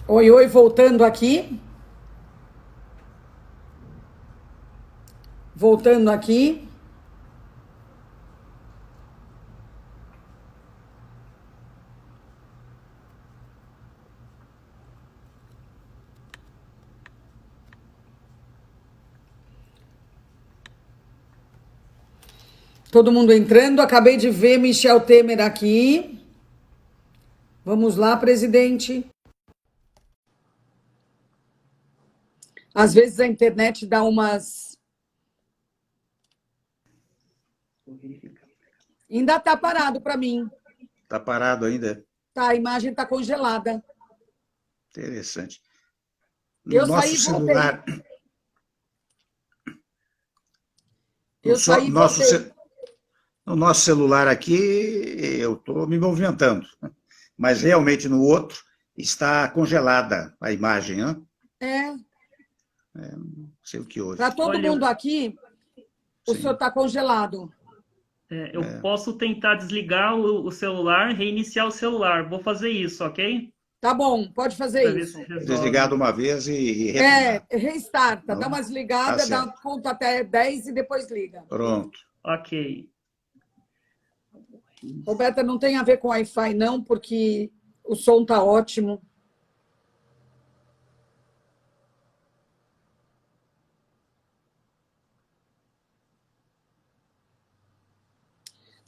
Oi, oi, voltando aqui. Voltando aqui. Todo mundo entrando. Acabei de ver Michel Temer aqui. Vamos lá, presidente. Às vezes a internet dá umas. Ainda tá parado para mim. Está parado ainda? Tá, a imagem está congelada. Interessante. No Eu saí nosso e voltei. celular, Eu saí e voltei. no nosso celular aqui, eu estou me movimentando, mas realmente no outro está congelada a imagem, né? É, Não sei o que houve. para todo Olha, mundo aqui, o senhor Sim. está congelado. eu posso tentar desligar o celular, reiniciar o celular. Vou fazer isso, ok? Tá bom, pode fazer Para ver se isso. Desligar de resolve. uma vez e retomar. Restarta, dá Não? uma Tá desligada, dá certo. conta até 10 e depois liga. Pronto. Ok. Roberta, não tem a ver com Wi-Fi, não, porque o som tá ótimo.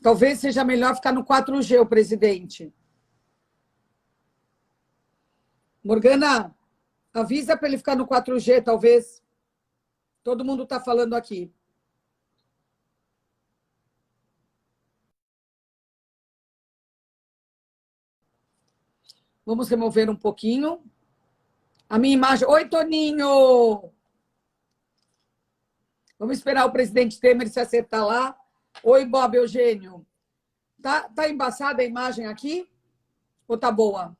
Talvez seja melhor ficar no 4G, o presidente. Morgana, avisa para ele ficar no 4G, talvez. Todo mundo está falando aqui. Vamos remover um pouquinho. A minha imagem. Oi, Toninho! Vamos esperar o presidente Temer se acertar lá. Oi, Bob Eugênio. Tá embaçada a imagem aqui? Ou tá boa?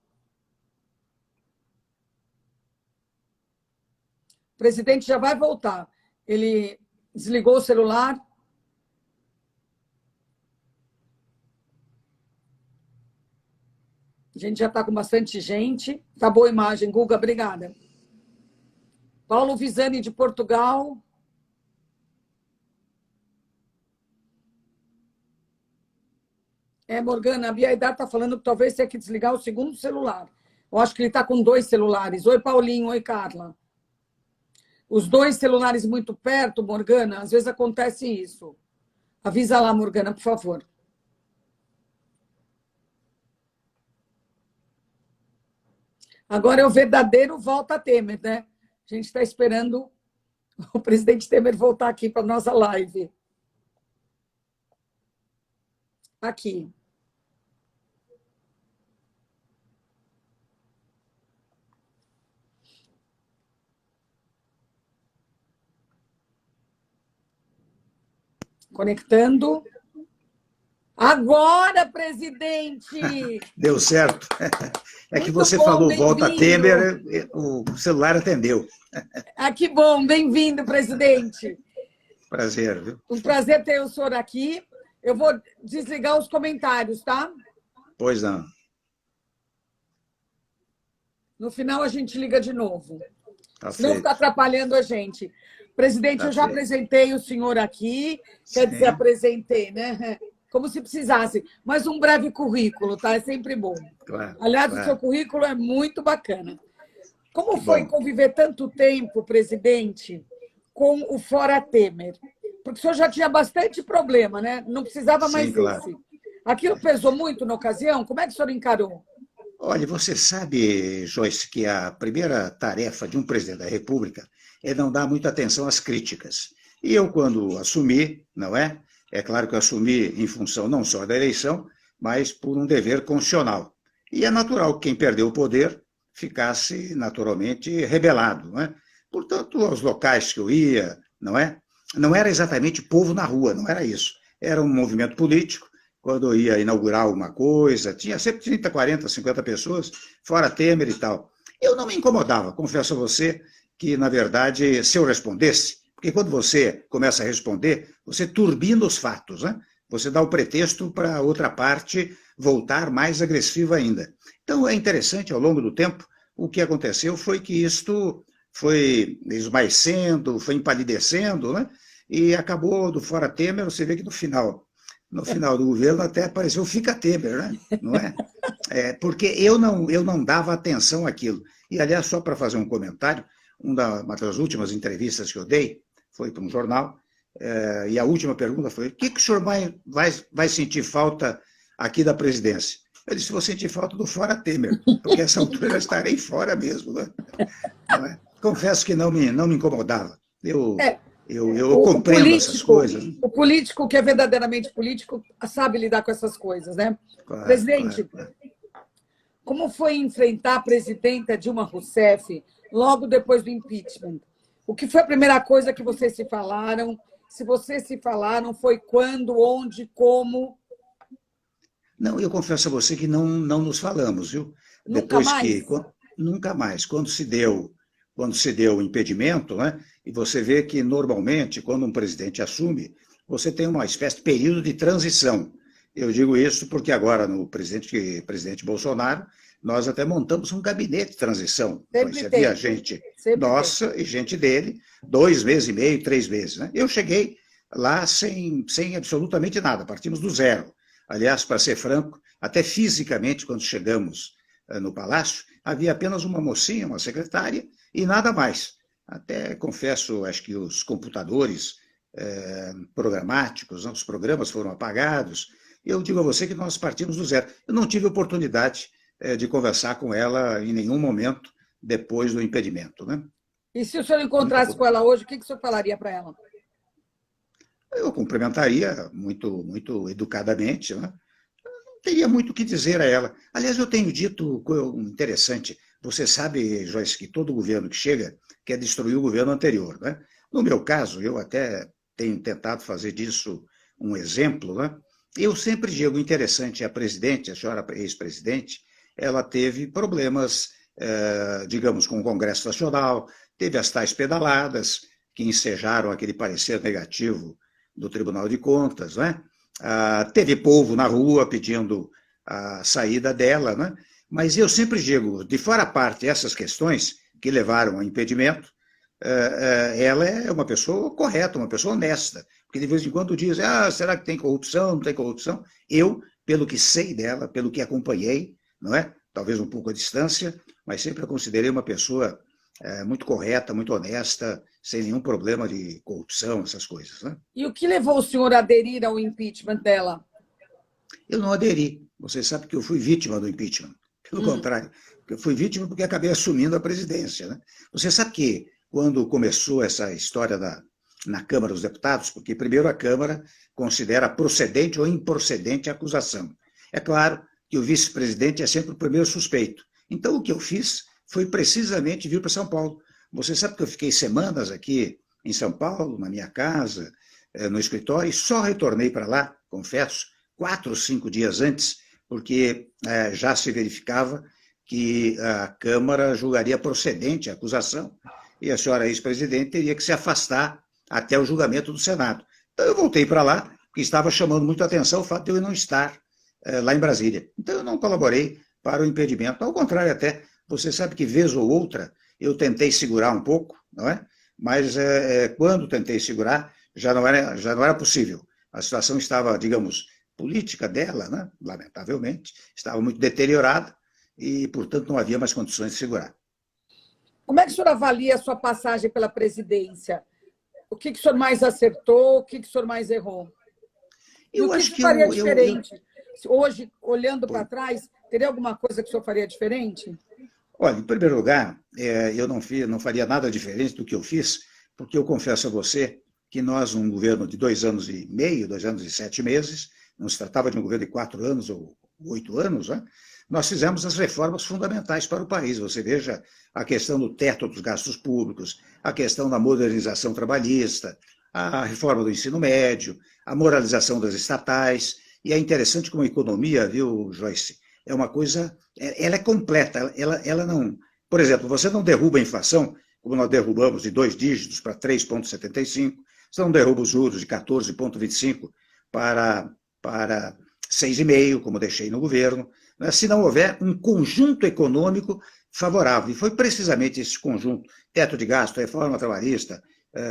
O presidente já vai voltar. Ele desligou o celular. A gente já está com bastante gente. Tá boa a imagem, Guga, obrigada. Paulo Visani, de Portugal. Morgana, a Bia Aidar está falando que talvez tenha que desligar o segundo celular. Eu acho que ele está com 2 celulares. Oi, Paulinho. Oi, Carla. Os 2 celulares muito perto, Morgana, às vezes acontece isso. Avisa lá, Morgana, por favor. Agora é o verdadeiro volta Temer, né? A gente está esperando o presidente Temer voltar aqui para a nossa live. Aqui. Conectando. Agora, presidente! Deu certo. É que Muito você bom, falou volta bem-vindo. Temer, o celular atendeu. Que bom, bem-vindo, presidente. Prazer, viu? Um prazer ter o senhor aqui. Eu vou desligar os comentários, tá? Pois não. No final a gente liga de novo. Tá Senão fica feito. atrapalhando a gente. Presidente, Tá eu já feito. apresentei o senhor aqui. Quer dizer, Sim, apresentei, né? Como se precisasse. Mas um breve currículo, tá? É sempre bom. claro, Aliás, o seu claro. currículo é muito bacana. Como Que foi bom. conviver tanto tempo, presidente, com o Fora Temer? Porque o senhor já tinha bastante problema, né? Não precisava Sim, mais claro. esse. Aquilo pesou muito na ocasião? Como é que o senhor encarou? Olha, você sabe, Joyce, que a primeira tarefa de um presidente da República é não dar muita atenção às críticas. E eu, quando assumi, não é? É claro que eu assumi em função não só da eleição, mas por um dever constitucional. E é natural que quem perdeu o poder ficasse naturalmente rebelado, não é? Portanto, aos locais que eu ia, não é? Não era exatamente povo na rua, não era isso. Era um movimento político. Quando eu ia inaugurar alguma coisa, tinha sempre 30, 40, 50 pessoas, fora Temer e tal. Eu não me incomodava, confesso a você que, na verdade, se eu respondesse, porque quando você começa a responder, você turbina os fatos, né? Você dá o pretexto para a outra parte voltar mais agressiva ainda. Então, é interessante, ao longo do tempo, o que aconteceu foi que isto foi esmaecendo, foi empalidecendo, né? E acabou do fora Temer, você vê que no final do governo até apareceu o Fica Temer, né? Não é? Porque eu não dava atenção àquilo. E, aliás, só para fazer um comentário, uma das últimas entrevistas que eu dei foi para um jornal, e a última pergunta foi: o que o senhor vai sentir falta aqui da presidência? Eu disse: vou sentir falta do fora Temer, porque essa altura eu estarei fora mesmo. Né? Não é? Confesso que não me incomodava. Eu compreendo essas coisas. O político que é verdadeiramente político sabe lidar com essas coisas, né? Claro, Presidente, claro. como foi enfrentar a presidenta Dilma Rousseff logo depois do impeachment? O que foi a primeira coisa que vocês se falaram? Se vocês se falaram, foi quando, onde, como? Não, eu confesso a você que não nos falamos, viu? Nunca mais? Nunca mais. Quando se deu o impedimento, né? E você vê que, normalmente, quando um presidente assume, você tem uma espécie de período de transição. Eu digo isso porque agora, no presidente Bolsonaro, nós até montamos um gabinete de transição. Havia gente nossa e gente dele, 2 meses e meio, 3 meses. Né? Eu cheguei lá sem absolutamente nada, partimos do zero. Aliás, para ser franco, até fisicamente, quando chegamos no Palácio, havia apenas uma mocinha, uma secretária, e nada mais. Até, confesso, acho que os computadores programáticos, os programas foram apagados. Eu digo a você que nós partimos do zero. Eu não tive oportunidade de conversar com ela em nenhum momento depois do impedimento. Né? E se o senhor encontrasse com ela hoje, o que o senhor falaria para ela? Eu cumprimentaria muito, muito educadamente. Né? Não teria muito o que dizer a ela. Aliás, eu tenho dito interessante. Você sabe, Joyce, que todo governo que chega quer destruir o governo anterior. Né? No meu caso, eu até tenho tentado fazer disso um exemplo. Né? Eu sempre digo, interessante, a presidente, a senhora ex-presidente, ela teve problemas, digamos, com o Congresso Nacional, teve as tais pedaladas que ensejaram aquele parecer negativo do Tribunal de Contas, né? Teve povo na rua pedindo a saída dela, né? Mas eu sempre digo, de fora a parte essas questões que levaram ao impedimento, ela é uma pessoa correta, uma pessoa honesta, porque de vez em quando diz, será que tem corrupção, não tem corrupção? Eu, pelo que sei dela, pelo que acompanhei, não é? Talvez um pouco à distância, mas sempre a considerei uma pessoa muito correta, muito honesta, sem nenhum problema de corrupção, essas coisas. Né? E o que levou o senhor a aderir ao impeachment dela? Eu não aderi. Você sabe que eu fui vítima do impeachment. Pelo contrário, eu fui vítima porque acabei assumindo a presidência. Né? Você sabe que quando começou essa história na Câmara dos Deputados, porque primeiro a Câmara considera procedente ou improcedente a acusação. É claro que o vice-presidente é sempre o primeiro suspeito. Então, o que eu fiz foi precisamente vir para São Paulo. Você sabe que eu fiquei semanas aqui em São Paulo, na minha casa, no escritório, e só retornei para lá, confesso, 4 ou 5 dias antes, porque já se verificava que a Câmara julgaria procedente a acusação e a senhora ex-presidente teria que se afastar até o julgamento do Senado. Então, eu voltei para lá, porque estava chamando muito a atenção o fato de eu não estar lá em Brasília. Então, eu não colaborei para o impedimento. Ao contrário, até, você sabe que, vez ou outra, eu tentei segurar um pouco, não é? Mas quando tentei segurar, já não era possível. A situação estava, digamos, política dela, né? Lamentavelmente, estava muito deteriorada e, portanto, não havia mais condições de segurar. Como é que o senhor avalia a sua passagem pela presidência? O que o senhor mais acertou, o que o senhor mais errou? E o que o senhor faria diferente? Hoje, olhando para trás, teria alguma coisa que o senhor faria diferente? Olha, em primeiro lugar, eu não faria nada diferente do que eu fiz, porque eu confesso a você que nós, um governo de 2 anos e meio, 2 anos e 7 meses, não se tratava de um governo de 4 anos ou 8 anos, né? Nós fizemos as reformas fundamentais para o país. Você veja a questão do teto dos gastos públicos, a questão da modernização trabalhista, a reforma do ensino médio, a moralização das estatais. E é interessante como a economia, viu, Joyce, é uma coisa, ela é completa, ela não... Por exemplo, você não derruba a inflação, como nós derrubamos de 2 dígitos para 3,75, você não derruba os juros de 14,25 para 6,5, como deixei no governo, né, se não houver um conjunto econômico favorável. E foi precisamente esse conjunto, teto de gasto, reforma trabalhista,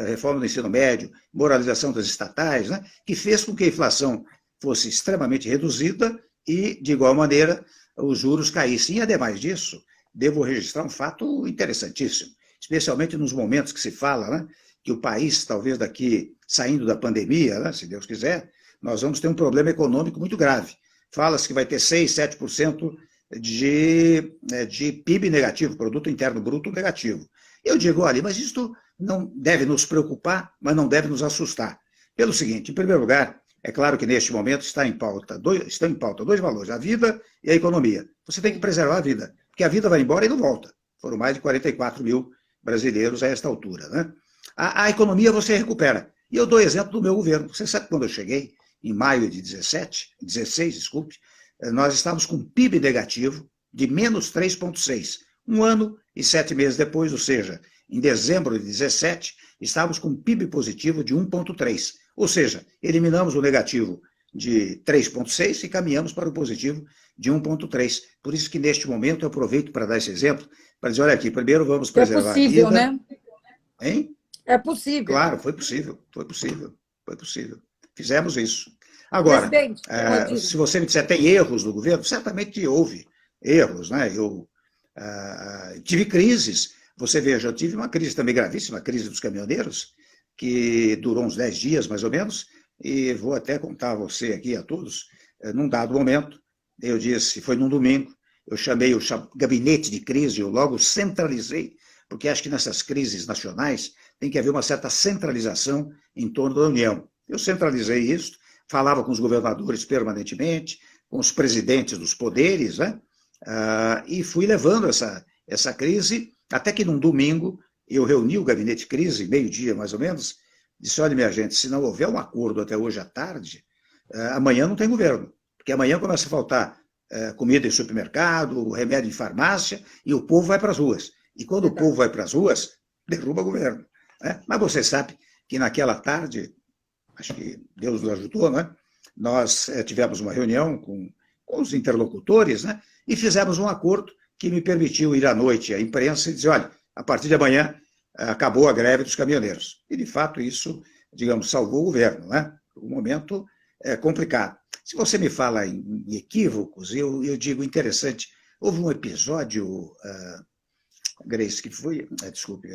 reforma do ensino médio, moralização das estatais, né, que fez com que a inflação fosse extremamente reduzida e, de igual maneira, os juros caíssem. E, ademais disso, devo registrar um fato interessantíssimo, especialmente nos momentos que se fala, né, que o país, talvez daqui, saindo da pandemia, né, se Deus quiser, nós vamos ter um problema econômico muito grave. Fala-se que vai ter 6, 7% de PIB negativo, Produto Interno Bruto negativo. Eu digo, olha, mas isto não deve nos preocupar, mas não deve nos assustar. Pelo seguinte, em primeiro lugar, é claro que neste momento estão em pauta dois valores, a vida e a economia. Você tem que preservar a vida, porque a vida vai embora e não volta. Foram mais de 44 mil brasileiros a esta altura, né? A economia você recupera. E eu dou exemplo do meu governo. Você sabe quando eu cheguei, em maio de 16, nós estávamos com PIB negativo de menos 3,6. Um ano e 7 meses depois, ou seja, em dezembro de 17, estávamos com PIB positivo de 1,3. Ou seja, eliminamos o negativo de 3,6 e caminhamos para o positivo de 1,3. Por isso que, neste momento, eu aproveito para dar esse exemplo, para dizer, olha aqui, primeiro vamos preservar a vida. É possível, né? Hein? É possível. Claro, foi possível. Fizemos isso. Agora, se você me disser, tem erros no governo? Certamente houve erros, né? Eu tive crises. Você veja, eu tive uma crise também gravíssima, a crise dos caminhoneiros, que durou uns 10 dias, mais ou menos, e vou até contar a você aqui, a todos, num dado momento, eu disse, foi num domingo, eu chamei o gabinete de crise, eu logo centralizei, porque acho que nessas crises nacionais tem que haver uma certa centralização em torno da União. Eu centralizei isso, falava com os governadores permanentemente, com os presidentes dos poderes, né? E fui levando essa crise, até que num domingo eu reuni o gabinete de crise, meio-dia mais ou menos, disse, olha, minha gente, se não houver um acordo até hoje à tarde, amanhã não tem governo, porque amanhã começa a faltar comida em supermercado, remédio em farmácia, e o povo vai para as ruas. E quando o povo vai para as ruas, derruba o governo. Né? Mas você sabe que naquela tarde, acho que Deus nos ajudou, né? Nós tivemos uma reunião com os interlocutores, né? E fizemos um acordo que me permitiu ir à noite à imprensa e dizer, olha, a partir de amanhã acabou a greve dos caminhoneiros. E, de fato, isso, digamos, salvou o governo, né? Um momento complicado. Se você me fala em equívocos, eu digo interessante. Houve um episódio, Grace, que foi, desculpe,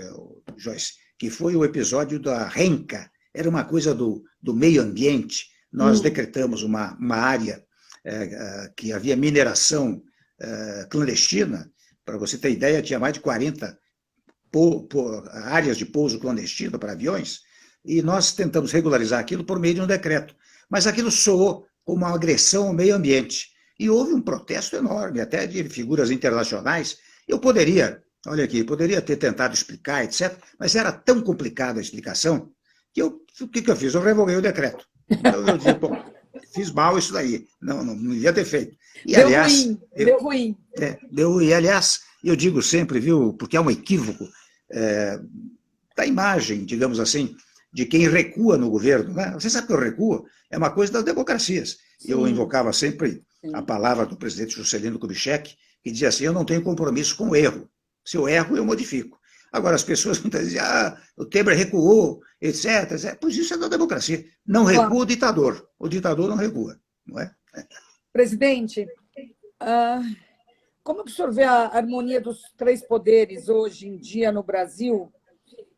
Joyce, que foi o episódio da Renca. Era uma coisa do meio ambiente. Nós decretamos uma área que havia mineração clandestina. Para você ter ideia, tinha mais de 40 áreas de pouso clandestino para aviões, e nós tentamos regularizar aquilo por meio de um decreto. Mas aquilo soou como uma agressão ao meio ambiente. E houve um protesto enorme, até de figuras internacionais. Eu poderia ter tentado explicar, etc., mas era tão complicada a explicação que o que eu fiz? Eu revoguei o decreto. Então, eu disse, bom, fiz mal isso daí, não devia ter feito. E, deu ruim. Deu ruim. Aliás, eu digo sempre, viu, porque é um equívoco da imagem, digamos assim, de quem recua no governo. Né? Você sabe que o recuo é uma coisa das democracias. Sim. Eu invocava sempre a palavra do presidente Juscelino Kubitschek, que dizia assim, eu não tenho compromisso com o erro. Se eu erro, eu modifico. Agora, as pessoas muitas vezes dizem, o Temer recuou, etc. Pois isso é da democracia. Não recua o ditador. O ditador não recua, não é? Presidente, como que o senhor vê a harmonia dos três poderes hoje em dia no Brasil?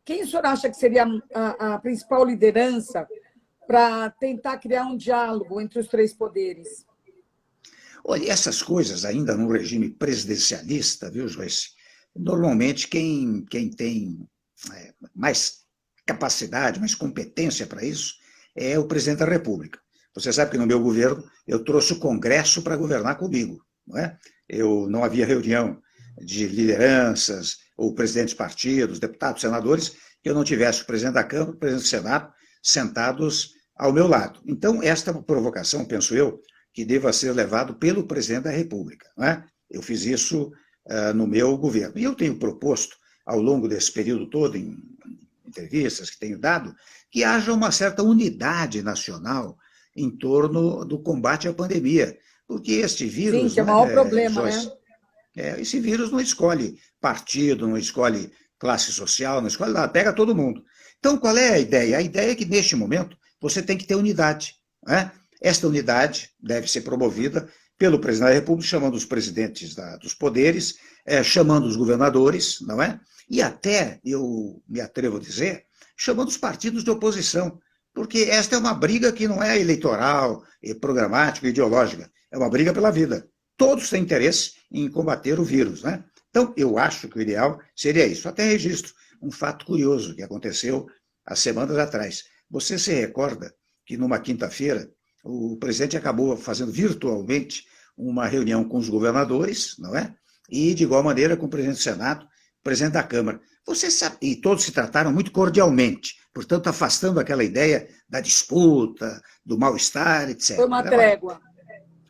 Quem o senhor acha que seria a principal liderança para tentar criar um diálogo entre os três poderes? Olha, essas coisas ainda no regime presidencialista, viu, Joyce? Normalmente, quem tem mais capacidade, mais competência para isso, é o presidente da República. Você sabe que no meu governo eu trouxe o Congresso para governar comigo, não é? Eu não havia reunião de lideranças ou presidentes de partidos, deputados, senadores, que eu não tivesse o presidente da Câmara, o presidente do Senado, sentados ao meu lado. Então, esta é uma provocação, penso eu, que deva ser levado pelo presidente da República, não é? Eu fiz isso no meu governo. E eu tenho proposto, ao longo desse período todo, em entrevistas que tenho dado, que haja uma certa unidade nacional em torno do combate à pandemia. Porque este Sim, vírus, que é o maior problema, Joyce, né? esse vírus não escolhe partido, não escolhe classe social, não escolhe nada, pega todo mundo. Então, qual é a ideia? A ideia é que, neste momento, você tem que ter unidade. Né? Esta unidade deve ser promovida pelo presidente da República, chamando os presidentes dos poderes, chamando os governadores, não é? E até, eu me atrevo a dizer, chamando os partidos de oposição, porque esta é uma briga que não é eleitoral, programática, ideológica, é uma briga pela vida. Todos têm interesse em combater o vírus, né? Então, eu acho que o ideal seria isso. Até registro um fato curioso que aconteceu há semanas atrás. Você se recorda que, numa quinta-feira, o presidente acabou fazendo virtualmente uma reunião com os governadores, não é? E, de igual maneira, com o presidente do Senado, o presidente da Câmara. Você sabe, e todos se trataram muito cordialmente, portanto, afastando aquela ideia da disputa, do mal-estar, etc. Foi uma trégua.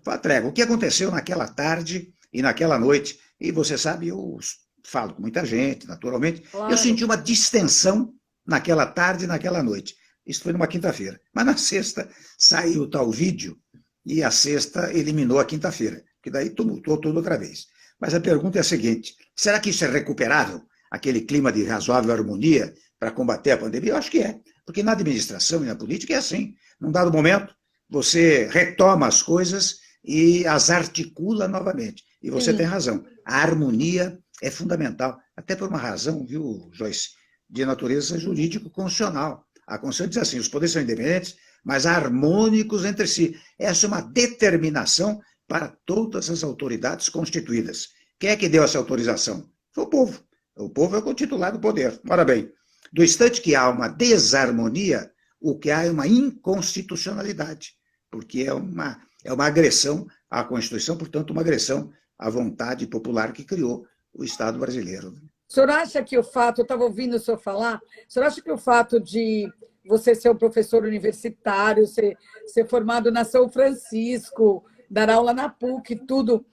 Foi uma trégua. O que aconteceu naquela tarde e naquela noite? E você sabe, eu falo com muita gente, naturalmente, claro. Eu senti uma distensão naquela tarde e naquela noite. Isso foi numa quinta-feira. Mas na sexta saiu o tal vídeo e a sexta eliminou a quinta-feira, que daí tumultuou tudo outra vez. Mas a pergunta é a seguinte, será que isso é recuperável? Aquele clima de razoável harmonia para combater a pandemia? Eu acho que é, porque na administração e na política é assim. Num dado momento, você retoma as coisas e as articula novamente. E você tem razão, a harmonia é fundamental, até por uma razão, viu, Joyce, de natureza jurídico-constitucional. A Constituição diz assim, os poderes são independentes, mas harmônicos entre si. Essa é uma determinação para todas as autoridades constituídas. Quem é que deu essa autorização? Foi o povo. O povo é o titular do poder. Ora bem, do instante que há uma desarmonia, o que há é uma inconstitucionalidade, porque é uma agressão à Constituição, portanto, uma agressão à vontade popular que criou o Estado brasileiro. O senhor acha que o fato, eu estava ouvindo o senhor falar, o senhor acha que o fato de você ser um professor universitário, ser formado na São Francisco, dar aula na PUC, tudo,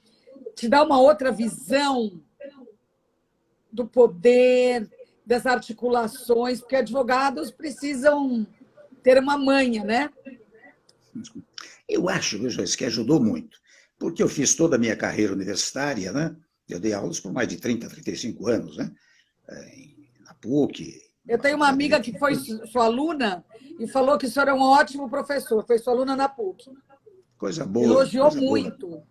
te dá uma outra visão do poder, das articulações, porque advogados precisam ter uma manha, né? Eu acho, Joyce, que ajudou muito, porque eu fiz toda a minha carreira universitária, né? Eu dei aulas por mais de 30, 35 anos, né? Na PUC. Eu tenho uma amiga que foi sua aluna e falou que o senhor é um ótimo professor, foi sua aluna na PUC. Coisa boa. Elogiou coisa muito. Boa.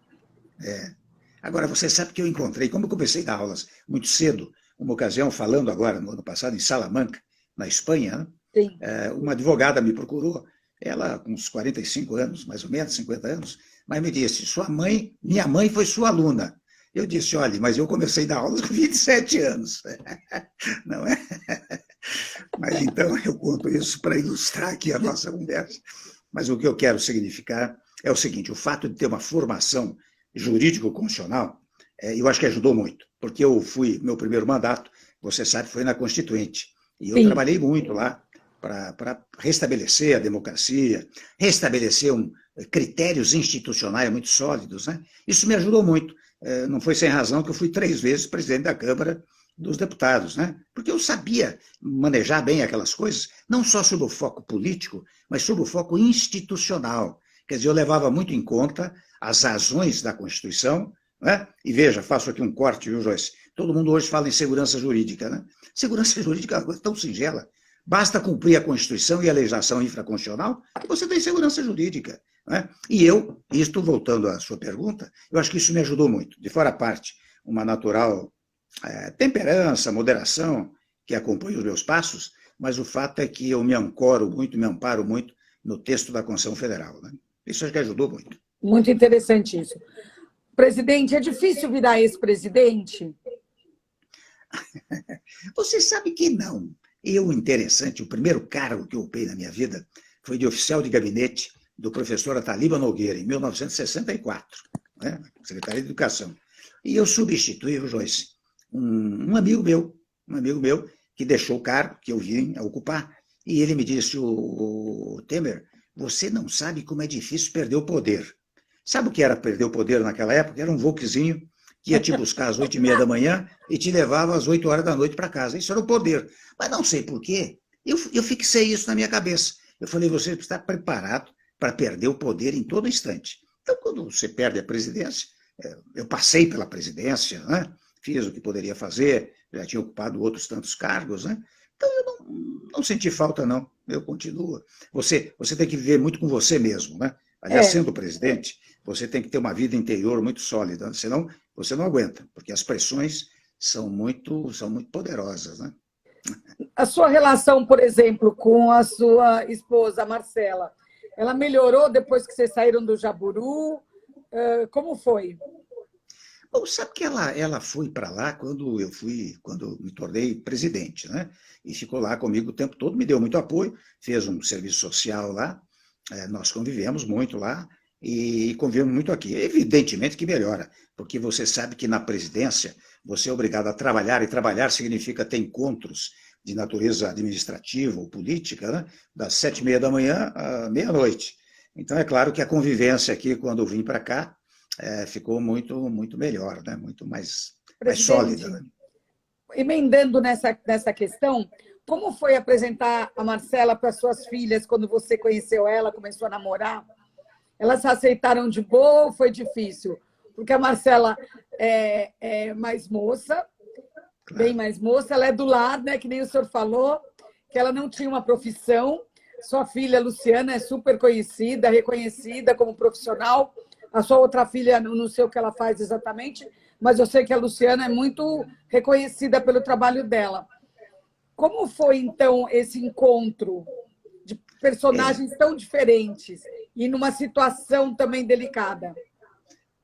Agora, você sabe que eu encontrei, como eu comecei a dar aulas muito cedo, uma ocasião, falando agora, no ano passado, em Salamanca, na Espanha, né? Uma advogada me procurou, ela com uns 45 anos, mais ou menos, 50 anos, mas me disse, minha mãe foi sua aluna. Eu disse, olha, mas eu comecei a dar aulas com 27 anos. Não é? Mas então eu conto isso para ilustrar aqui a nossa conversa. Mas o que eu quero significar é o seguinte, o fato de ter uma formação jurídico-constitucional, eu acho que ajudou muito, porque meu primeiro mandato, você sabe, foi na Constituinte. E eu trabalhei muito lá para restabelecer a democracia, restabelecer critérios institucionais muito sólidos, né? Isso me ajudou muito. Não foi sem razão que eu fui 3 vezes presidente da Câmara dos Deputados, né? Porque eu sabia manejar bem aquelas coisas, não só sob o foco político, mas sob o foco institucional. Quer dizer, eu levava muito em conta as razões da Constituição, né? E veja, faço aqui um corte, viu, Joyce? Todo mundo hoje fala em segurança jurídica, né? Segurança jurídica é uma coisa tão singela. Basta cumprir a Constituição e a legislação infraconstitucional e você tem segurança jurídica. Né? E isto voltando à sua pergunta, eu acho que isso me ajudou muito. De fora a parte, uma natural temperança, moderação que acompanha os meus passos, mas o fato é que eu me amparo muito no texto da Constituição Federal. Né? Isso acho que ajudou muito. Muito interessante isso. Presidente, é difícil virar ex-presidente? Você sabe que não. Interessante, o primeiro cargo que eu ocupei na minha vida foi de oficial de gabinete do professor Ataliba Nogueira, em 1964, né? Secretaria de Educação. E eu substituí, Joyce, um amigo meu que deixou o cargo que eu vim a ocupar, e ele me disse, o Temer, você não sabe como é difícil perder o poder. Sabe o que era perder o poder naquela época? Era um Volkzinho que ia te buscar às 8h30 da manhã e te levava às 8 horas da noite para casa. Isso era o poder. Mas não sei por quê, eu fixei isso na minha cabeça. Eu falei, você está preparado para perder o poder em todo instante. Então, quando você perde a presidência, eu passei pela presidência, né? Fiz o que poderia fazer, já tinha ocupado outros tantos cargos, né? Então, eu não senti falta, não. Eu continuo. Você tem que viver muito com você mesmo, né? Aliás, sendo presidente, você tem que ter uma vida interior muito sólida, senão você não aguenta, porque as pressões são muito poderosas, né? A sua relação, por exemplo, com a sua esposa, Marcela, ela melhorou depois que vocês saíram do Jaburu? Como foi? Bom, sabe que ela foi para lá quando me tornei presidente, né? E ficou lá comigo o tempo todo, me deu muito apoio, fez um serviço social lá, nós convivemos muito lá e convivemos muito aqui. Evidentemente que melhora, porque você sabe que na presidência você é obrigado a trabalhar, e trabalhar significa ter encontros de natureza administrativa ou política, né? Das 7h30 da manhã à meia-noite. Então, é claro que a convivência aqui, quando eu vim para cá, ficou muito melhor, né? Muito mais sólida. Né? Emendando nessa questão, como foi apresentar a Marcela para suas filhas quando você conheceu ela, começou a namorar? Elas aceitaram de boa ou foi difícil? Porque a Marcela é mais moça, bem mais moça, ela é do lar, né? Que nem o senhor falou, que ela não tinha uma profissão. Sua filha, Luciana, é super conhecida, reconhecida como profissional. A sua outra filha, não sei o que ela faz exatamente, mas eu sei que a Luciana é muito reconhecida pelo trabalho dela. Como foi, então, esse encontro de personagens tão diferentes e numa situação também delicada?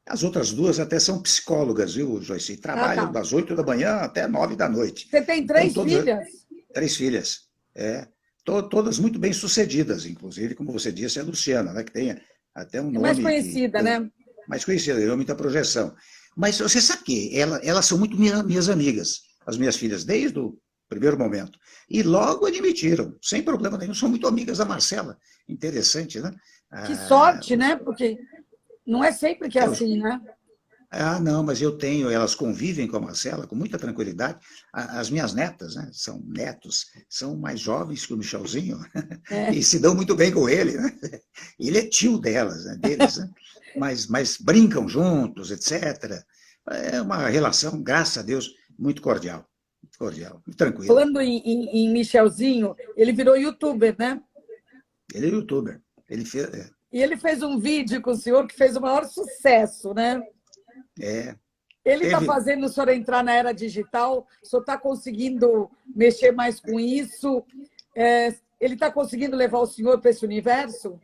As outras duas até são psicólogas, viu, Joyce? E trabalham das 8 da manhã até 9 da noite. Você tem 3 filhas? 3 filhas, todas muito bem sucedidas, inclusive, como você disse, a Luciana, né, que tem até um nome... mais conhecida, né? Mais conhecida, deu muita projeção. Mas você sabe que elas são muito minhas amigas, as minhas filhas, desde o primeiro momento. E logo admitiram, sem problema nenhum, são muito amigas da Marcela. Interessante, né? Que sorte, né? Porque não é sempre que é assim, né? Não, mas eu tenho, elas convivem com a Marcela com muita tranquilidade. As minhas netas, né, são netos, são mais jovens que o Michelzinho, e se dão muito bem com ele, né? Ele é tio delas, né, deles, né? Mas brincam juntos, etc. É uma relação, graças a Deus, muito cordial, muito tranquila. Falando em Michelzinho, ele virou youtuber, né? Ele é youtuber. E ele fez um vídeo com o senhor que fez o maior sucesso, né? Ele está fazendo o senhor entrar na era digital, o senhor está conseguindo mexer mais com isso? Ele está conseguindo levar o senhor para esse universo?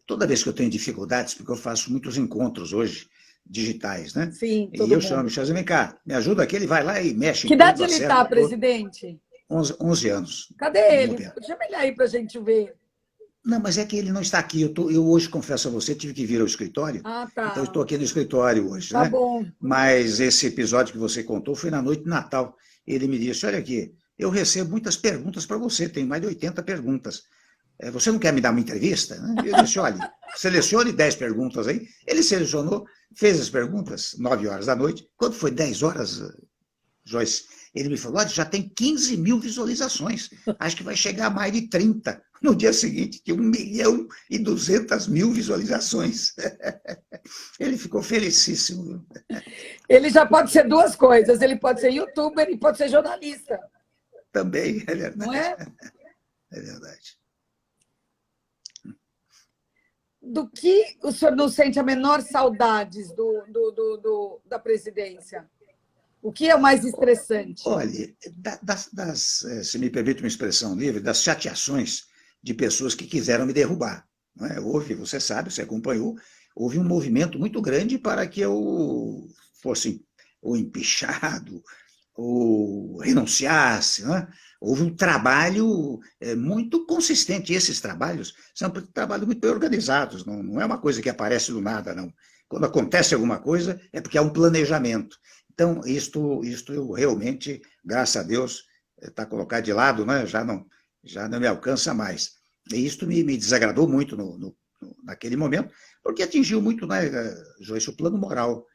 Toda vez que eu tenho dificuldades, porque eu faço muitos encontros hoje digitais, né? Sim, e eu chamo o Michelzinho, vem cá, me ajuda aqui, ele vai lá e mexe. Que idade ele está, presidente? 11 anos. Cadê ele? Chama ele aí para a gente ver. Não, mas é que ele não está aqui. Eu hoje, confesso a você, tive que vir ao escritório. Tá. Então, eu estou aqui no escritório hoje. Tá né? bom. Mas esse episódio que você contou foi na noite de Natal. Ele me disse, olha aqui, eu recebo muitas perguntas para você, tenho mais de 80 perguntas. Você não quer me dar uma entrevista? Eu disse, olha, selecione 10 perguntas aí. Ele selecionou, fez as perguntas, 9 horas da noite. Quando foi 10 horas, Joyce, ele me falou, olha, já tem 15 mil visualizações. Acho que vai chegar a mais de 30. No dia seguinte, tinha 1.200.000 visualizações. Ele ficou felicíssimo. Ele já pode ser duas coisas. Ele pode ser youtuber e pode ser jornalista. Também, é verdade. Não é? É verdade. Do que o senhor não sente a menor saudades da presidência? O que é o mais estressante? Olha, se me permite uma expressão livre, das chateações de pessoas que quiseram me derrubar. Não é? Você sabe, você acompanhou, houve um movimento muito grande para que eu fosse ou empichado, ou renunciasse. Não é? Houve um trabalho muito consistente. E esses trabalhos são trabalhos muito bem organizados, não é uma coisa que aparece do nada, não. Quando acontece alguma coisa, é porque há um planejamento. Então, isto eu realmente, graças a Deus, está colocado de lado, né? já não me alcança mais. E isto me desagradou muito naquele momento, porque atingiu muito, né, Joyce, o plano moral.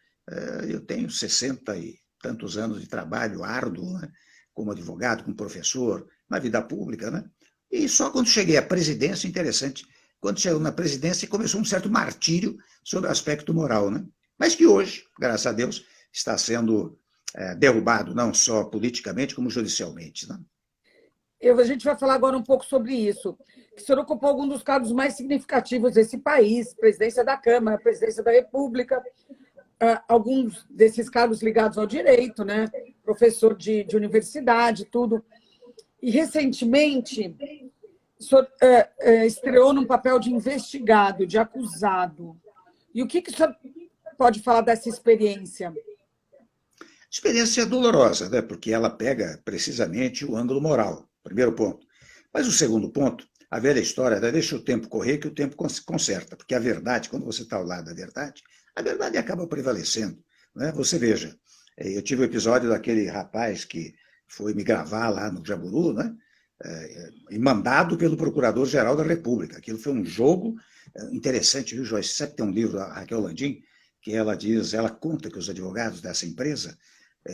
Eu tenho 60 e tantos anos de trabalho árduo, né, como advogado, como professor, na vida pública, né? E só quando cheguei à presidência, interessante, quando chegou na presidência, começou um certo martírio sobre o aspecto moral, né? Mas que hoje, graças a Deus, está sendo derrubado, não só politicamente, como judicialmente. Né? A gente vai falar agora um pouco sobre isso. O senhor ocupou algum dos cargos mais significativos desse país, presidência da Câmara, presidência da República, alguns desses cargos ligados ao direito, né? Professor de universidade, tudo. E, recentemente, o senhor estreou num papel de investigado, de acusado. E o que o senhor pode falar dessa experiência? Experiência dolorosa, né? Porque ela pega precisamente o ângulo moral, primeiro ponto. Mas o segundo ponto, a velha história, deixa o tempo correr que o tempo conserta, porque a verdade, quando você está ao lado da verdade, a verdade acaba prevalecendo. Né? Você veja, eu tive o episódio daquele rapaz que foi me gravar lá no Jaburu, né? E mandado pelo Procurador-Geral da República. Aquilo foi um jogo interessante, viu, Joyce? Sabe que tem um livro da Raquel Landim, que ela conta que os advogados dessa empresa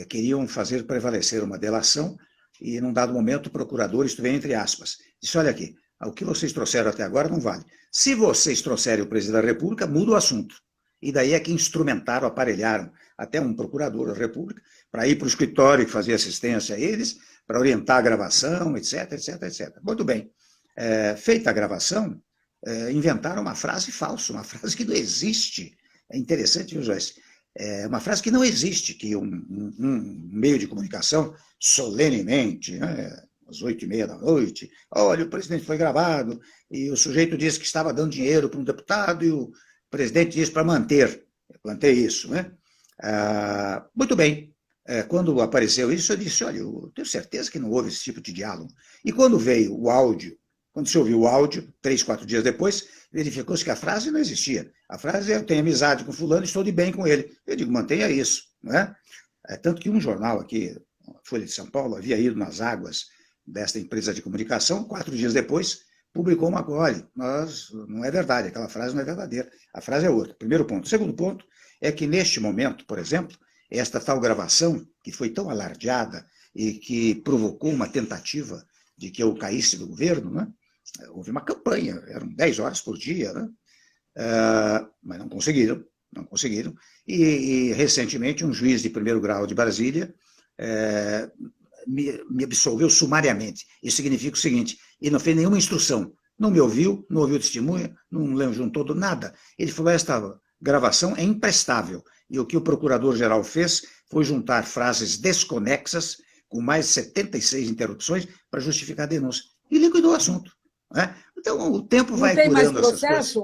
queriam fazer prevalecer uma delação e, num dado momento, o procurador, isto vem entre aspas, disse, olha aqui, o que vocês trouxeram até agora não vale. Se vocês trouxerem o presidente da República, muda o assunto. E daí é que instrumentaram, aparelharam até um procurador da República para ir para o escritório e fazer assistência a eles, para orientar a gravação, etc, etc, etc. Muito bem. Feita a gravação, inventaram uma frase falsa, uma frase que não existe. É interessante, viu, Joyce? É uma frase que não existe, que um meio de comunicação, solenemente, né, às 8h30 da noite, olha, o presidente foi gravado, e o sujeito disse que estava dando dinheiro para um deputado, e o presidente disse para manter. Eu plantei isso, né? Muito bem. Quando apareceu isso, eu disse, olha, eu tenho certeza que não houve esse tipo de diálogo. E quando veio o áudio, quando se ouviu o áudio, 3, 4 dias depois, verificou-se que a frase não existia. A frase é, eu tenho amizade com fulano, estou de bem com ele. Eu digo, mantenha isso. Não é? Tanto que um jornal aqui, a Folha de São Paulo, havia ido nas águas desta empresa de comunicação, 4 dias depois, publicou uma olha, não é verdade, aquela frase não é verdadeira, a frase é outra. Primeiro ponto. Segundo ponto é que, neste momento, por exemplo, esta tal gravação, que foi tão alardeada e que provocou uma tentativa de que eu caísse do governo, né? Houve uma campanha, eram 10 horas por dia, né? Mas não conseguiram, não conseguiram. E recentemente, um juiz de primeiro grau de Brasília me absolveu sumariamente. Isso significa o seguinte, ele não fez nenhuma instrução, não me ouviu, não ouviu testemunha, não juntou nada. Ele falou, esta gravação é imprestável. E o que o procurador-geral fez foi juntar frases desconexas, com mais de 76 interrupções, para justificar a denúncia. E liquidou o assunto. Né? Então, o tempo vai curando essas coisas.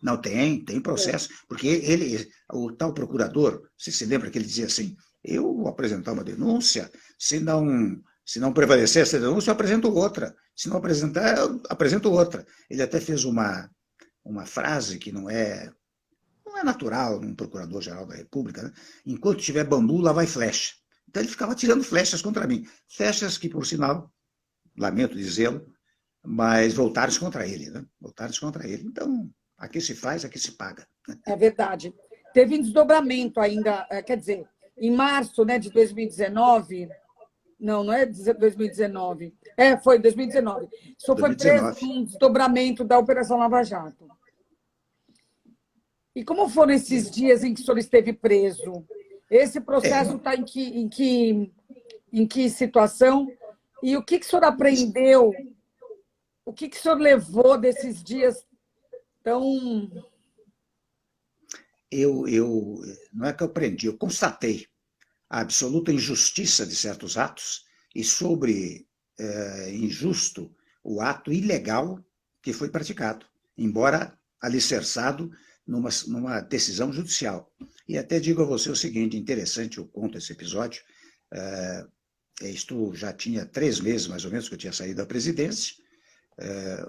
Não, tem processo. Porque o tal procurador, você se lembra que ele dizia assim, eu vou apresentar uma denúncia, se não prevalecer essa denúncia, eu apresento outra. Se não apresentar, eu apresento outra. Ele até fez uma frase que não é natural num procurador-geral da República, né? Enquanto tiver bambu, lá vai flecha. Então ele ficava tirando flechas contra mim. Flechas que, por sinal, lamento dizê-lo, mas voltaram-se contra ele. Né? Voltaram-se contra ele. Então, aqui se faz, aqui se paga. É verdade. Teve um desdobramento ainda, quer dizer, em março, né, de 2019... Não é 2019. Foi 2019. O senhor foi preso num desdobramento da Operação Lava Jato. E como foram esses dias em que o senhor esteve preso? Esse processo está em que situação? E o que o senhor aprendeu? O que o senhor levou desses dias tão... Não é que eu aprendi, eu constatei a absoluta injustiça de certos atos e sobre injusto o ato ilegal que foi praticado, embora alicerçado numa decisão judicial. E até digo a você o seguinte, interessante, eu conto esse episódio, isto já tinha 3 meses, mais ou menos, que eu tinha saído da presidência,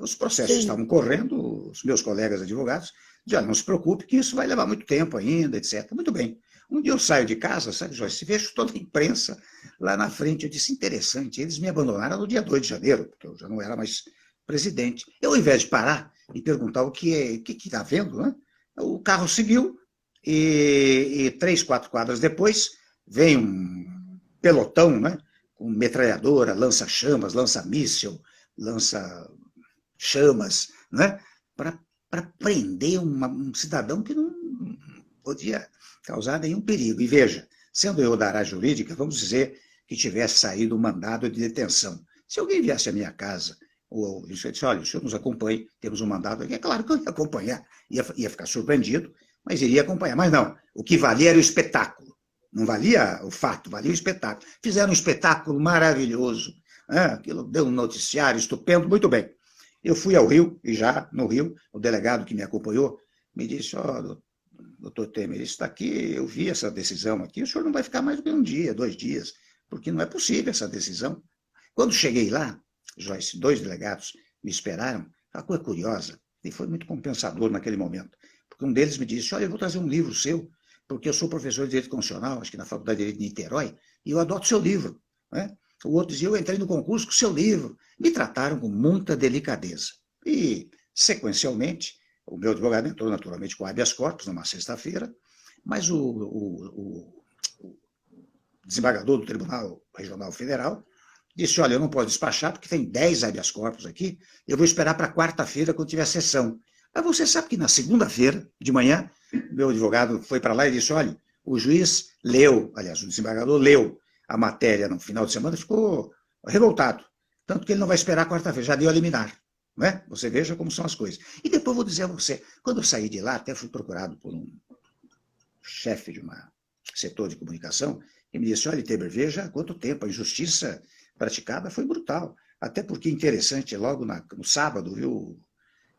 os processos estavam correndo, os meus colegas advogados diziam, não se preocupe, que isso vai levar muito tempo ainda, etc. Muito bem. Um dia eu saio de casa, sabe, Joyce, vejo toda a imprensa lá na frente. Eu disse, interessante, eles me abandonaram no dia 2 de janeiro, porque eu já não era mais presidente. Eu, ao invés de parar e perguntar o que está vendo, né? O carro seguiu e 3, 4 quadras depois vem um pelotão, né? Com metralhadora, lança-chamas, lança-míssil, lança-chamas, né? para prender um cidadão que não podia causar nenhum perigo. E veja, sendo eu da área jurídica, vamos dizer que tivesse saído um mandado de detenção. Se alguém viesse à minha casa, ou disse, olha, o senhor nos acompanhe, temos um mandado aqui, é claro que eu ia acompanhar, ia ficar surpreendido, mas iria acompanhar. Mas não, o que valia era o espetáculo. Não valia o fato, valia o espetáculo. Fizeram um espetáculo maravilhoso. Aquilo deu um noticiário estupendo, muito bem. Eu fui ao Rio, e já no Rio, o delegado que me acompanhou me disse, doutor Temer, isso daqui, eu vi essa decisão aqui, o senhor não vai ficar mais do que um dia, 2 dias, porque não é possível essa decisão. Quando cheguei lá, Joyce, 2 delegados me esperaram, uma coisa curiosa, e foi muito compensador naquele momento, porque um deles me disse, olha, eu vou trazer um livro seu, porque eu sou professor de Direito Constitucional, acho que na Faculdade de Direito de Niterói, e eu adoto seu livro. Né? O outro dizia, eu entrei no concurso com o seu livro. Me trataram com muita delicadeza. E, sequencialmente, o meu advogado entrou naturalmente com habeas corpus numa sexta-feira, mas o desembargador do Tribunal Regional Federal disse, olha, eu não posso despachar porque tem 10 habeas corpus aqui, eu vou esperar para quarta-feira quando tiver sessão. Mas você sabe que na segunda-feira, de manhã, meu advogado foi para lá e disse, olha, o juiz leu, aliás, o desembargador leu a matéria no final de semana, ficou revoltado. Tanto que ele não vai esperar quarta-feira, já deu a liminar. Não é? Você veja como são as coisas. E depois vou dizer a você, quando eu saí de lá, até fui procurado por um chefe de um setor de comunicação, e me disse, olha, Temer, veja quanto tempo a injustiça praticada foi brutal. Até porque interessante, logo no sábado, viu,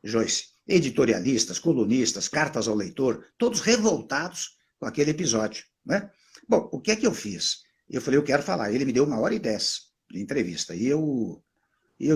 Joyce, editorialistas, colunistas, cartas ao leitor, todos revoltados com aquele episódio. Né? Bom, o que é que eu fiz? Eu falei, eu quero falar. Ele me deu 1h10 de entrevista. E eu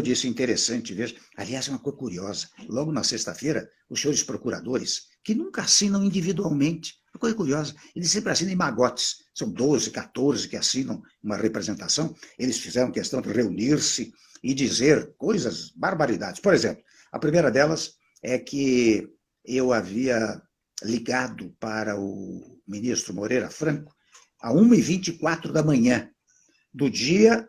disse, interessante, veja. Aliás, é uma coisa curiosa. Logo na sexta-feira, os senhores procuradores, que nunca assinam individualmente, uma coisa curiosa, eles sempre assinam em magotes. São 12, 14 que assinam uma representação. Eles fizeram questão de reunir-se e dizer coisas, barbaridades. Por exemplo, a primeira delas é que eu havia ligado para o ministro Moreira Franco a 1h24 da manhã, do dia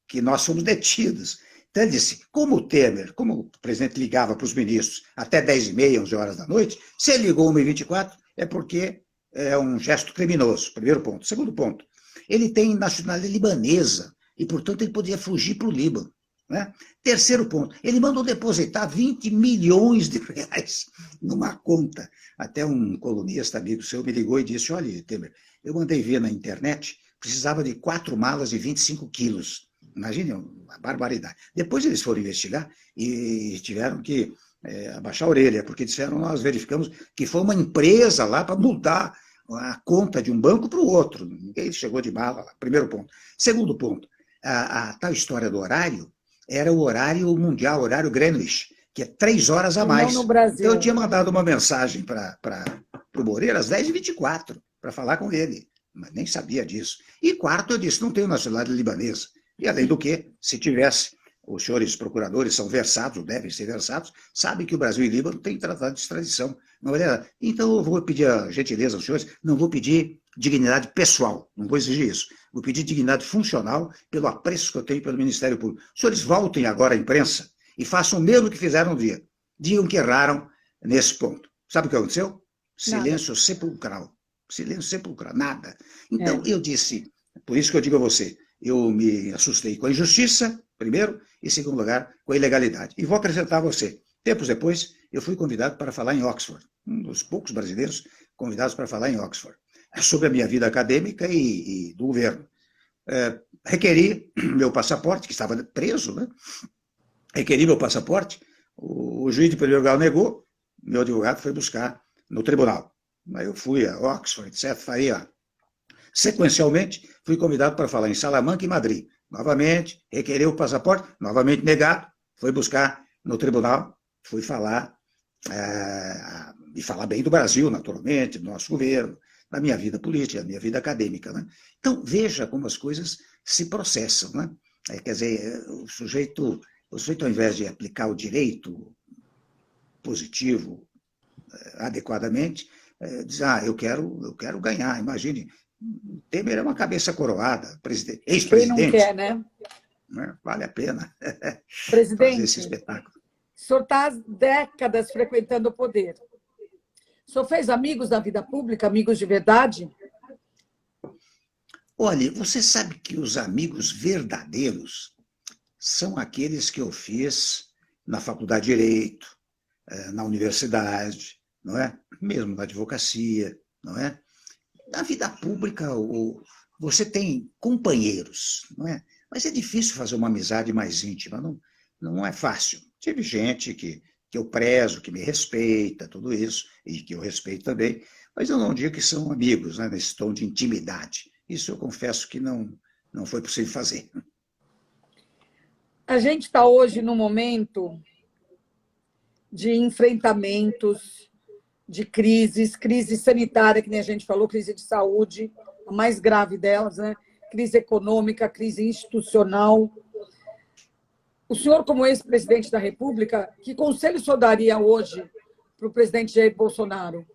que nós fomos detidos. Então ele disse, como o Temer, como o presidente ligava para os ministros até 10h30, 11 horas da noite, se ele ligou 1h24 é porque é um gesto criminoso, primeiro ponto. Segundo ponto, ele tem nacionalidade libanesa e, portanto, ele podia fugir para o Líbano. Né? Terceiro ponto, ele mandou depositar 20 milhões de reais numa conta. Até um colunista amigo seu me ligou e disse, olha, Temer, eu mandei ver na internet, precisava de 4 malas de 25 quilos. Imagine, uma barbaridade. Depois eles foram investigar e tiveram que abaixar a orelha, porque disseram, nós verificamos que foi uma empresa lá para mudar a conta de um banco para o outro. Ninguém chegou de mala lá, primeiro ponto. Segundo ponto, a tal história do horário era o horário mundial, o horário Greenwich, que é 3 horas a mais. Não no Brasil. Então eu tinha mandado uma mensagem para o Moreira às 10h24, para falar com ele, mas nem sabia disso. E quarto, eu disse, não tenho nacionalidade libanesa. E além do que, se tivesse, os senhores procuradores são versados, ou devem ser versados, sabem que o Brasil e o Líbano têm tratado de extradição. Não é? Então eu vou pedir a gentileza aos senhores, não vou pedir dignidade pessoal, não vou exigir isso. Vou pedir dignidade funcional pelo apreço que eu tenho pelo Ministério Público. Os senhores voltem agora à imprensa e façam o mesmo que fizeram no dia. Digam que erraram nesse ponto. Sabe o que aconteceu? Silêncio Nada. sepulcral. Silêncio sepulcral, nada. Então eu disse, por isso que eu digo a você, eu me assustei com a injustiça, primeiro, e, em segundo lugar, com a ilegalidade. E vou acrescentar a você, tempos depois, eu fui convidado para falar em Oxford, um dos poucos brasileiros convidados para falar em Oxford, sobre a minha vida acadêmica e do governo. Requeri meu passaporte, que estava preso, né? Requeri meu passaporte, o juiz de primeiro grau negou, meu advogado foi buscar no tribunal. Aí eu fui a Oxford, etc., faria. Sequencialmente, fui convidado para falar em Salamanca e Madrid. Novamente, requereu o passaporte, novamente negado, fui buscar no tribunal, fui falar, e falar bem do Brasil, naturalmente, do nosso governo, da minha vida política, da minha vida acadêmica. Né? Então, veja como as coisas se processam. Né? Quer dizer, o sujeito, ao invés de aplicar o direito positivo adequadamente, diz, eu quero ganhar, imagine, Temer é uma cabeça coroada, ex-presidente. Quem não quer, né? Vale a pena fazer esse Presidente, espetáculo. O senhor está há décadas frequentando o poder. O senhor fez amigos na vida pública, amigos de verdade? Olha, você sabe que os amigos verdadeiros são aqueles que eu fiz na faculdade de Direito, na universidade, não é? Mesmo na advocacia, não é? Na vida pública, você tem companheiros, não é? Mas é difícil fazer uma amizade mais íntima, não é fácil. Tive gente que eu prezo, que me respeita, tudo isso, e que eu respeito também, mas eu não digo que são amigos, né, nesse tom de intimidade. Isso eu confesso que não foi possível fazer. A gente está hoje num momento de enfrentamentos, de crises, crise sanitária, que nem a gente falou, crise de saúde, a mais grave delas, né? Crise econômica, crise institucional. O senhor, como ex-presidente da República, que conselho o senhor daria hoje para o presidente Jair Bolsonaro?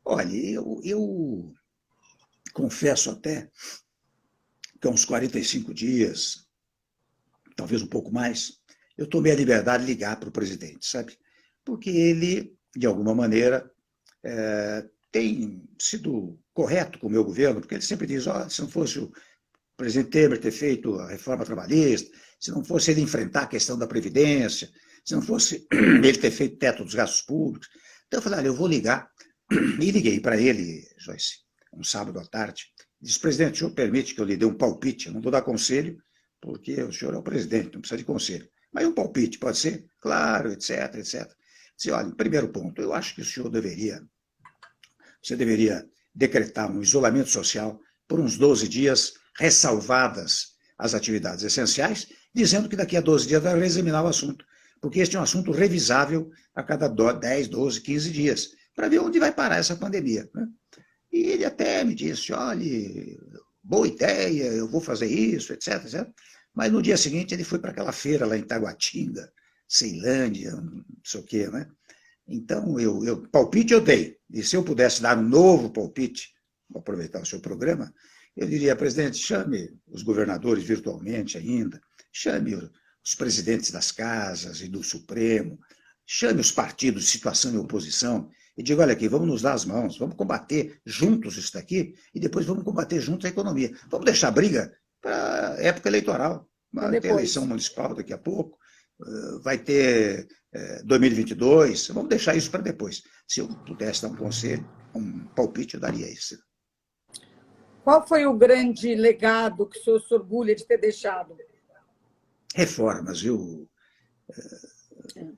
Olha, eu confesso até que há uns 45 dias, talvez um pouco mais, eu tomei a liberdade de ligar para o presidente, sabe? Porque ele, de alguma maneira, tem sido correto com o meu governo, porque ele sempre diz, se não fosse o presidente Temer ter feito a reforma trabalhista, se não fosse ele enfrentar a questão da Previdência, se não fosse ele ter feito teto dos gastos públicos. Então eu falei, olha, eu vou ligar. E liguei para ele, Joyce, um sábado à tarde. Disse, presidente, o senhor permite que eu lhe dê um palpite? Eu não vou dar conselho, porque o senhor é o presidente, não precisa de conselho. Mas um palpite, pode ser? Claro, etc, etc. Disse, olha, primeiro ponto, eu acho que você deveria decretar um isolamento social por uns 12 dias, ressalvadas as atividades essenciais, dizendo que daqui a 12 dias vai examinar o assunto, porque este é um assunto revisável a cada 10, 12, 15 dias, para ver onde vai parar essa pandemia, né? E ele até me disse, olha, boa ideia, eu vou fazer isso, etc, etc. Mas no dia seguinte ele foi para aquela feira lá em Taguatinga, Ceilândia, não sei o quê, né? Então, palpite eu dei. E se eu pudesse dar um novo palpite, vou aproveitar o seu programa, eu diria, presidente, chame os governadores virtualmente ainda, chame os presidentes das casas e do Supremo, chame os partidos de situação e oposição e diga, olha aqui, vamos nos dar as mãos, vamos combater juntos isso daqui e depois vamos combater juntos a economia. Vamos deixar a briga para a época eleitoral. Vai ter eleição municipal daqui a pouco, vai ter 2022, vamos deixar isso para depois. Se eu pudesse dar um conselho, um palpite, eu daria isso. Qual foi o grande legado que o senhor se orgulha de ter deixado? Reformas, viu,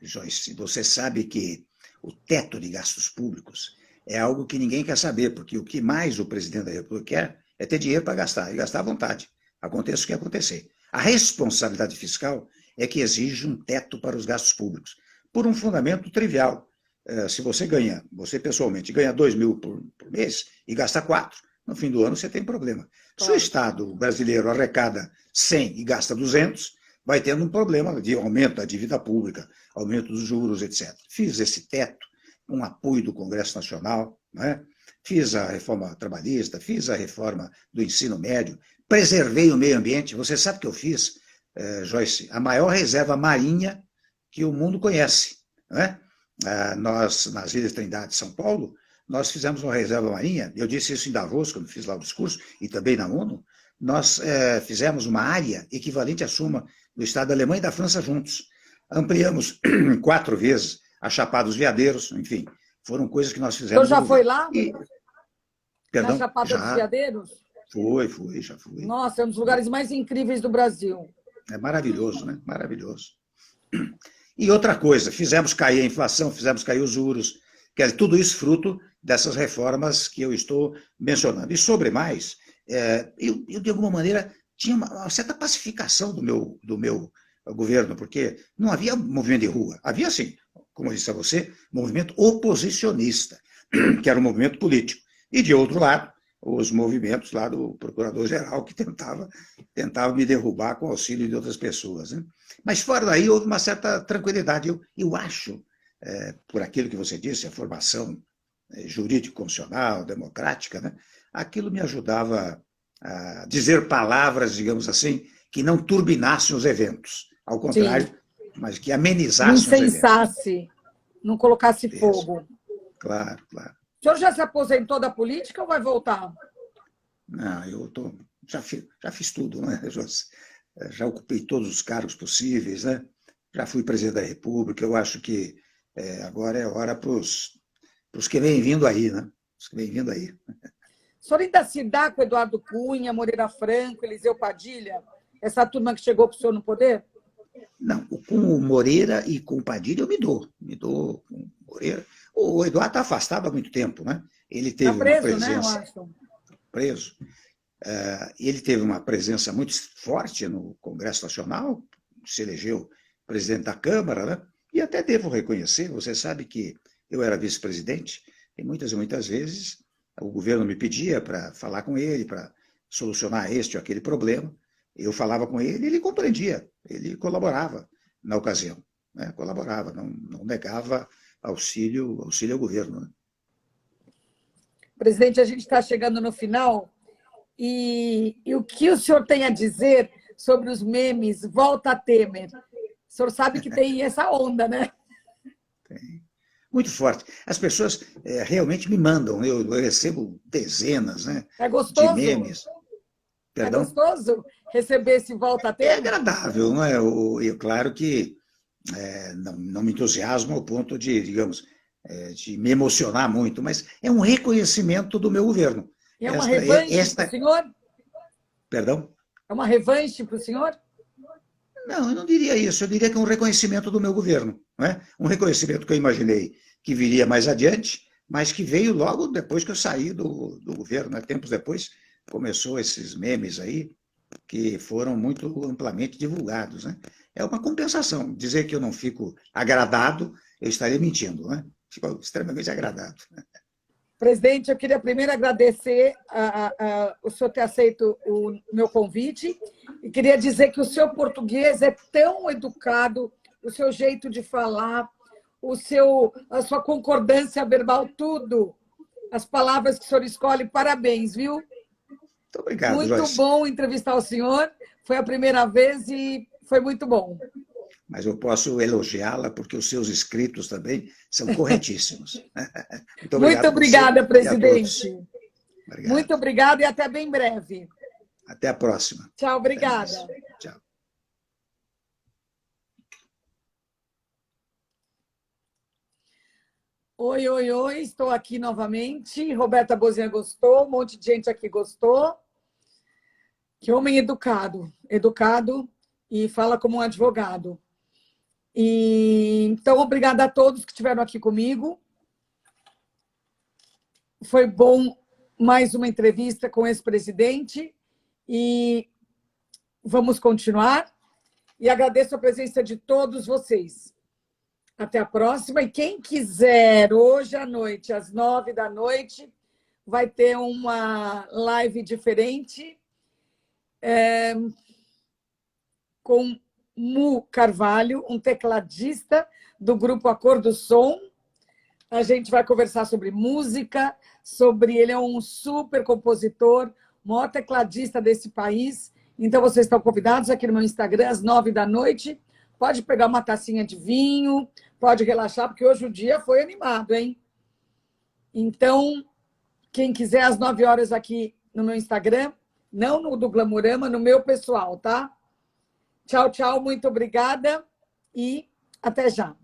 Joyce? Você sabe que o teto de gastos públicos é algo que ninguém quer saber, porque o que mais o presidente da República quer é ter dinheiro para gastar, e gastar à vontade. Aconteça o que acontecer. A responsabilidade fiscal é que exige um teto para os gastos públicos, por um fundamento trivial. Se você pessoalmente ganha 2 mil por mês e gasta 4, no fim do ano você tem problema. Se o Estado brasileiro arrecada 100 e gasta 200, vai tendo um problema de aumento da dívida pública, aumento dos juros, etc. Fiz esse teto com apoio do Congresso Nacional, né? Fiz a reforma trabalhista, fiz a reforma do ensino médio, preservei o meio ambiente. Você sabe o que eu fiz, Joyce? A maior reserva marinha que o mundo conhece, né? Nós, nas Ilhas Trindade de São Paulo, nós fizemos uma reserva marinha, eu disse isso em Davos, quando fiz lá o discurso, e também na ONU, nós fizemos uma área equivalente à soma do Estado da Alemanha e da França juntos. Ampliamos 4 vezes a Chapada dos Veadeiros, enfim, foram coisas que nós fizemos. Então já foi lá? Perdão, na Chapada dos Veadeiros? Já fui. Nossa, é um dos lugares mais incríveis do Brasil. É maravilhoso, né? Maravilhoso. E outra coisa, fizemos cair a inflação, fizemos cair os juros, quer dizer, tudo isso fruto dessas reformas que eu estou mencionando. E sobre mais, eu de alguma maneira tinha uma certa pacificação do meu governo, porque não havia movimento de rua, havia, assim, como eu disse a você, movimento oposicionista, que era um movimento político. E, de outro lado, os movimentos lá do procurador-geral, que tentava me derrubar com auxílio de outras pessoas, né? Mas fora daí houve uma certa tranquilidade. Eu acho, por aquilo que você disse, a formação jurídico-constitucional, democrática, né? Aquilo me ajudava a dizer palavras, digamos assim, que não turbinassem os eventos. Ao contrário, mas que amenizasse os eventos. Incensasse, não colocasse Isso. fogo. Claro, claro. O senhor já se aposentou da política ou vai voltar? Não, já fiz tudo, né? Já ocupei todos os cargos possíveis, né? Já fui presidente da República. Eu acho que agora é hora para os que vêm vindo aí, né? Os que vêm vindo aí. O senhor ainda se dá com Eduardo Cunha, Moreira Franco, Eliseu Padilha? Essa turma que chegou para o senhor no poder? Não, com o Moreira e com o Padilha eu me dou. Me dou com o Moreira. O Eduardo está afastado há muito tempo, né? Ele teve Está preso, uma presença... né, Washington? Preso. Ele teve uma presença muito forte no Congresso Nacional, se elegeu presidente da Câmara, né? E até devo reconhecer, você sabe que eu era vice-presidente, e muitas vezes o governo me pedia para falar com ele, para solucionar este ou aquele problema. Eu falava com ele e ele compreendia, ele colaborava na ocasião, né? Colaborava, não negava auxílio ao governo, né? Presidente, a gente está chegando no final e o que o senhor tem a dizer sobre os memes Volta Temer? O senhor sabe que tem essa onda, né? Tem. Muito forte. As pessoas realmente me mandam, eu recebo dezenas, né, É gostoso? de memes. Perdão? É gostoso receber esse Volta É Temer? agradável, não é? Claro que não me entusiasmo ao ponto de, digamos, de me emocionar muito, mas é um reconhecimento do meu governo. E é uma revanche para o senhor? Perdão? É uma revanche para o senhor? Não, eu não diria isso. Eu diria que é um reconhecimento do meu governo. Não é? Um reconhecimento que eu imaginei que viria mais adiante, mas que veio logo depois que eu saí do governo. Né? Tempos depois começou esses memes aí, que foram muito amplamente divulgados. Né? É uma compensação. Dizer que eu não fico agradado, eu estaria mentindo. Né? Fico extremamente agradado. Presidente, eu queria primeiro agradecer o senhor ter aceito o meu convite e queria dizer que o seu português é tão educado, o seu jeito de falar, a sua concordância verbal, tudo, as palavras que o senhor escolhe, parabéns, viu? Muito obrigado, Muito Joyce. bom entrevistar o senhor, foi a primeira vez e foi muito bom. Mas eu posso elogiá-la porque os seus escritos também são corretíssimos. Muito obrigada, presidente. Obrigado. Muito obrigada e até bem breve. Até a próxima. Tchau, obrigada. Tchau. Oi, estou aqui novamente. Roberta Bozinha gostou, um monte de gente aqui gostou. Que homem educado e fala como um advogado. Então, obrigada a todos que estiveram aqui comigo. Foi bom mais uma entrevista com esse presidente e vamos continuar. E agradeço a presença de todos vocês. Até a próxima. E quem quiser, hoje à noite, às 21h, vai ter uma live diferente com Mu Carvalho, um tecladista do grupo Acordo do Som. A gente vai conversar sobre música, ele é um super compositor, maior tecladista desse país. Então, vocês estão convidados aqui no meu Instagram, às 21h. Pode pegar uma tacinha de vinho, pode relaxar, porque hoje o dia foi animado, hein? Então, quem quiser, às 9h aqui no meu Instagram, não no do Glamurama, no meu pessoal, tá? Tchau, muito obrigada e até já.